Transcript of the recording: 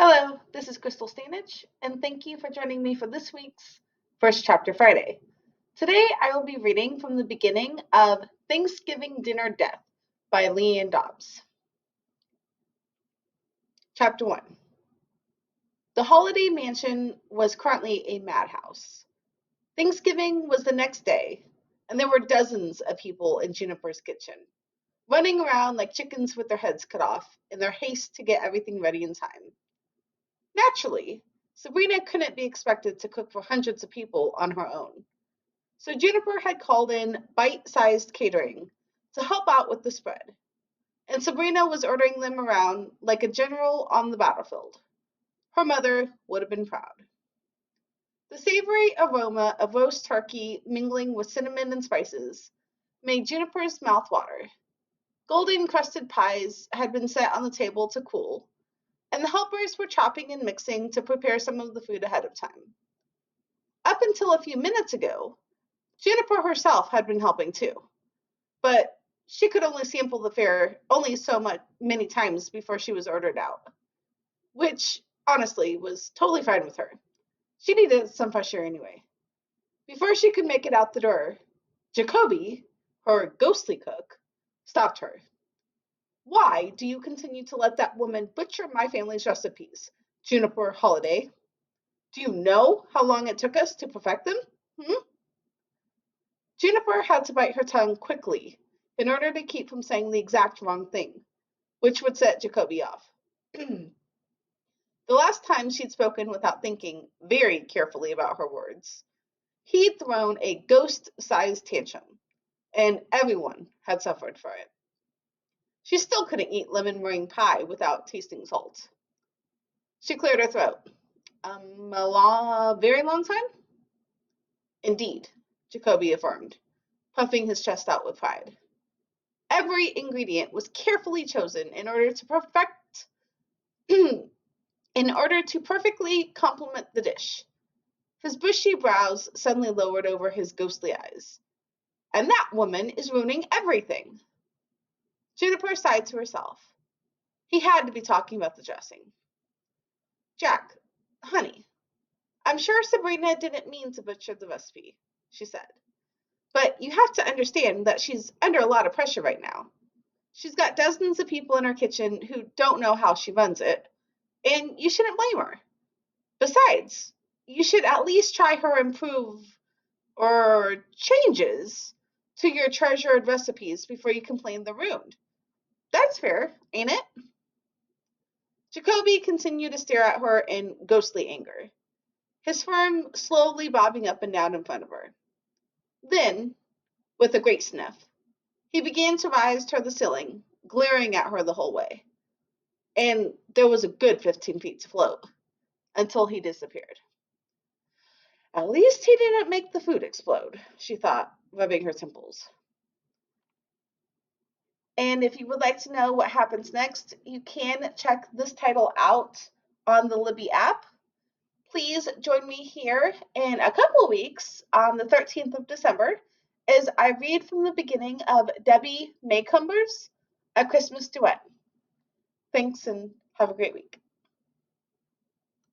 Hello, this is Krystal, and thank you for joining me for this week's First Chapter Friday. Today I will be reading from the beginning of Thanksgiving Dinner Death by Leighann Dobbs. Chapter 1. The Holiday Mansion was currently a madhouse. Thanksgiving was the next day, and there were dozens of people in Juniper's kitchen, running around like chickens with their heads cut off in their haste to get everything ready in time. Naturally, Sabrina couldn't be expected to cook for hundreds of people on her own. So Juniper had called in bite-sized catering to help out with the spread, and Sabrina was ordering them around like a general on the battlefield. Her mother would have been proud. The savory aroma of roast turkey mingling with cinnamon and spices made Juniper's mouth water. Golden crusted pies had been set on the table to cool, and the helpers were chopping and mixing to prepare some of the food ahead of time. Up until a few minutes ago, Juniper herself had been helping too, but she could only sample the fare only many times before she was ordered out, which honestly was totally fine with her. She needed some fresh air anyway. Before she could make it out the door, Jacoby, her ghostly cook, stopped her. Why do you continue to let that woman butcher my family's recipes, Juniper Holiday? Do you know how long it took us to perfect them? Juniper had to bite her tongue quickly in order to keep from saying the exact wrong thing, which would set Jacoby off. The last time she'd spoken without thinking very carefully about her words, he'd thrown a ghost-sized tantrum, and everyone had suffered for it. She still couldn't eat lemon meringue pie without tasting salt. She cleared her throat. Very long time? Indeed, Jacoby affirmed, puffing his chest out with pride. Every ingredient was carefully chosen in order to perfectly complement the dish. His bushy brows suddenly lowered over his ghostly eyes. And that woman is ruining everything. Juniper sighed to herself. He had to be talking about the dressing. Jack, honey, I'm sure Sabrina didn't mean to butcher the recipe, she said. But you have to understand that she's under a lot of pressure right now. She's got dozens of people in her kitchen who don't know how she runs it, and you shouldn't blame her. Besides, you should at least try her changes to your treasured recipes before you complain they're ruined. That's fair, ain't it? Jacoby continued to stare at her in ghostly anger, his form slowly bobbing up and down in front of her. Then, with a great sniff, he began to rise toward the ceiling, glaring at her the whole way. And there was a good 15 feet to float, until he disappeared. At least he didn't make the food explode, she thought, rubbing her temples. And if you would like to know what happens next, you can check this title out on the Libby app. Please join me here in a couple of weeks on the 13th of December as I read from the beginning of Debbie Maycumber's A Christmas Duet. Thanks and have a great week.